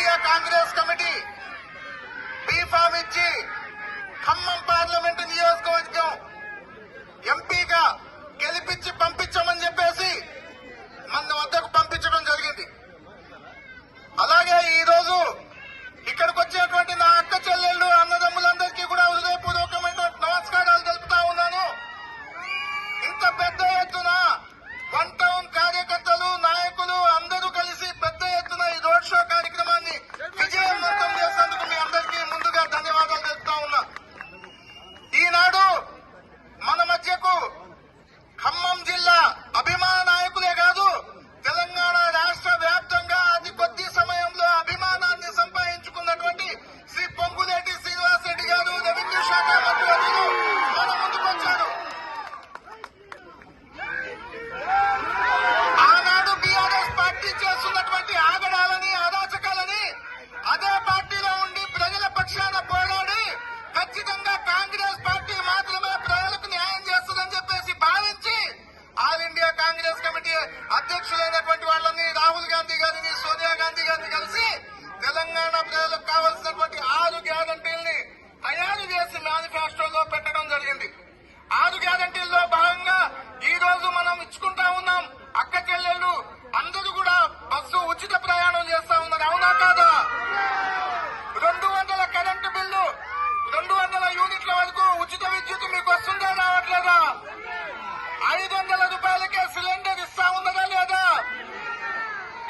India Congress committee B Pharm ఇచ్చి Khammam parliament నియోజకవర్గం ఎంపీగా గెలిపించి పంపించమని చెప్పేసి మన వద్దకు పంపించడం జరిగింది. అలాగే ఈ రోజు ఇక్కడికి వచ్చేటువంటి నా అక్క చెల్లెళ్ళు అన్నదమ్ములందరికీ కూడా హృదయపూర్వకమైన నమస్కారాలు తెలుపుతా ఉన్నాను. ఇంత పెద్ద ఎత్తున వన్ టౌన్ కార్యకర్తలు నాయకులు అందరూ కలిసి పెద్ద ఎత్తున ఈ రోడ్ షో కార్యక్రమాన్ని విజయవంతం చేసేందుకు మీ అందరికీ ముందుగా ధన్యవాదాలు తెలుపుతా ఉన్నా. ఈనాడు మన మధ్యకు ఖమ్మం జిల్లా అభిమాన నాయకులే కాదు, తెలంగాణ రాష్ట్ర వ్యాప్తంగా అతి కొద్ది సమయంలో అభిమానాన్ని సంపాదించుకున్నటువంటి శ్రీ పొంగులేటి శ్రీనివాస్ రెడ్డి గారు రెవెన్యూ శాఖ మంత్రులు మన ముందుకు వచ్చారు. ఆనాడు బీఆర్ఎస్ పార్టీ చేస్తున్నటువంటి ఆగడాలని అరాచకాలని అదే పార్టీలో ఉండి ప్రజల పక్షాన పోరాడి ఖచ్చితంగా కాంగ్రెస్ పార్టీ మాత్రమే ప్రజలకు న్యాయం చేస్తుందని చెప్పేసి భావించి ఆల్ ఇండియా కాంగ్రెస్ కమిటీ అధ్యక్షులైనటువంటి వాళ్ళని రాహుల్ గాంధీ గారిని సోనియా గాంధీ గారిని కలిసి తెలంగాణ ప్రజలకు కావాల్సినటువంటి 6 గ్యారంటీల్ని తయారు చేసి మేనిఫెస్టోలో పెట్టడం జరిగింది. 6 గ్యారంటీల్లో భాగంగా ఈ రోజు మనం ఇచ్చుకుంటా ఉన్నాం. అక్క చెల్లెళ్ళు అందరూ కూడా బస్సు ఉచిత ప్రయాణం చేస్తా ఉన్నారు. అవునా కాదా? 200 కరెంటు బిల్లు, 200 యూనిట్ల వరకు ఉచిత విద్యుత్ మీకు వస్తుందా రావట్లేదా? 500 రూపాయలకే సిలిండర్ ఇస్తా ఉన్నదా లేదా?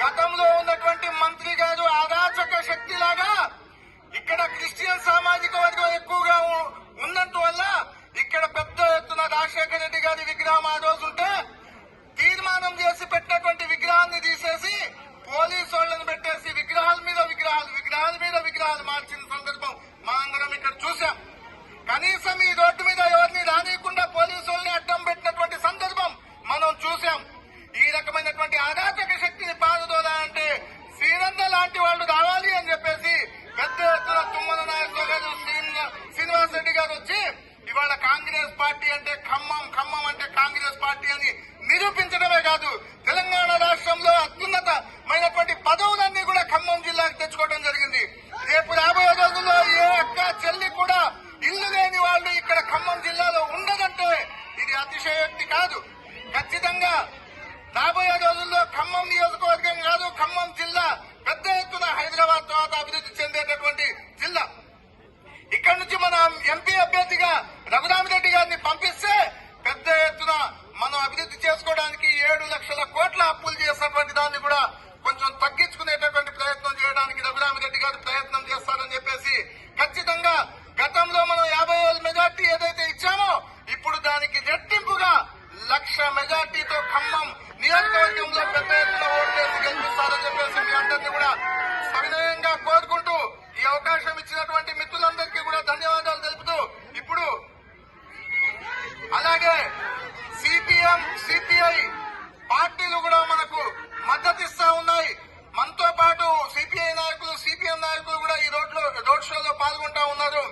గతంలో ఉన్నటువంటి మంత్రి గారు అరాచక శక్తిలాగా ఇక్కడ క్రిస్టియన్ సామాజిక వర్గం ఎక్కువగా ఉన్నట్టు వల్ల ఇక్కడ పెద్ద ఎత్తున రాజశేఖర రెడ్డి గారి విగ్రహం ఆ రోజు ఉంటే తీర్మానం చేసి పెట్టినటువంటి విగ్రహాన్ని తీసేసి పోలీసు వాళ్ళని పెట్టేసి విగ్రహాల మీద విగ్రహాలు మార్చిన సందర్భం మనందరం ఇక్కడ చూశాం. కనీసం ఈ రోడ్డు మీద ఎవరిని రానియకుండా పోలీసు వాళ్ళని అడ్డం పెట్టినటువంటి సందర్భం మనం చూశాం. ఈ రకమైనటువంటి అరాచక శక్తిని పారదోలాలంటే శ్రీరంగ లాంటి వాళ్ళు రావాలి అని చెప్పేసి పెద్ద ఎత్తున తుమ్మల నాయకులు గారు శ్రీనివాస్ రెడ్డి గారు వచ్చి ఇవాళ కాంగ్రెస్ పార్టీ అంటే ఖమ్మం అంటే కాంగ్రెస్ పార్టీ అని నిరూపించడమే కాదు, తెలంగాణ రాష్ట్రంలో అత్యున్నతమైనటువంటి పదవులన్నీ కూడా ఖమ్మం జిల్లాకు తెచ్చుకోవడం జరిగింది. రేపు రాబోయే రోజుల్లో ఏ అక్క చెల్లి కూడా ఇల్లు లేని వాళ్ళు ఇక్కడ ఖమ్మం జిల్లాలో ఉండదంటే ఇది అతిశయోక్తి కాదు. ఖచ్చితంగా రాబోయే రోజుల్లో ఖమ్మం నియోజకవర్గం కాదు, ఖమ్మం జిల్లా పెద్ద ఎత్తున హైదరాబాద్ తర్వాత అభివృద్ధి చెందేటటువంటి జిల్లా. ఇక్కడి నుంచి మన ఎంపీ అభ్యర్థిగా రఘురామిరెడ్డి గారిని పంపిస్తే పెద్ద ఎత్తున మనం అభివృద్ధి చేసుకోవడానికి 7 లక్షల కోట్ల అప్పులు చేసినటువంటి దాన్ని కూడా కొంచెం తగ్గించుకునేటటువంటి ప్రయత్నం చేయడానికి రఘురామిరెడ్డి గారు ప్రయత్నం చేస్తారని చెప్పేసి ఖచ్చితంగా గతంలో మనం 50,000 మెజార్టీ ఏదైతే ఇచ్చామో ఇప్పుడు దానికి రెట్టింపుగా 1,00,000 మెజార్టీతో ఖమ్మం నియోజకవర్గంలో పెద్ద ఎత్తున ఓట్లేసి గెలిపిస్తారని చెప్పేసి మీ అందరినీ కూడా సవినయంగా కోరుకుంటూ ఈ అవకాశం ఇచ్చినటువంటి మిత్రులందరికీ కూడా ధన్యవాదాలు తెలుపుతూ ఇప్పుడు అలాగే సిపిఎం సిపిఐ పార్టీలు కూడా మనకు మద్దతిస్తా ఉన్నాయి. మనతో పాటు సిపిఐ నాయకులు సిపిఎం నాయకులు కూడా ఈ రోడ్ షోలో పాల్గొంటా ఉన్నారు.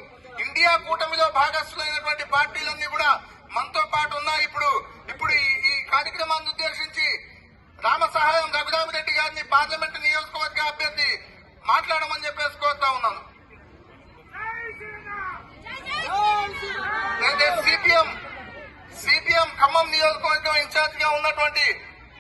ఇండియా కూటమిలో భాగస్థులైనటువంటి పార్టీలన్నీ కూడా మనతో పాటు ఉన్నాయి. ఇప్పుడు ఈ కార్యక్రమాన్ని ఉద్దేశించి రామసహాయం రఘురామిరెడ్డి గారిని పార్లమెంటు నియోజకవర్గ అభ్యర్థి మాట్లాడమని చెప్పేసి కోరుతా ఉన్నాను. సిపిఎం ఖమ్మం నియోజకవర్గం ఇన్ఛార్జ్ గా ఉన్నటువంటి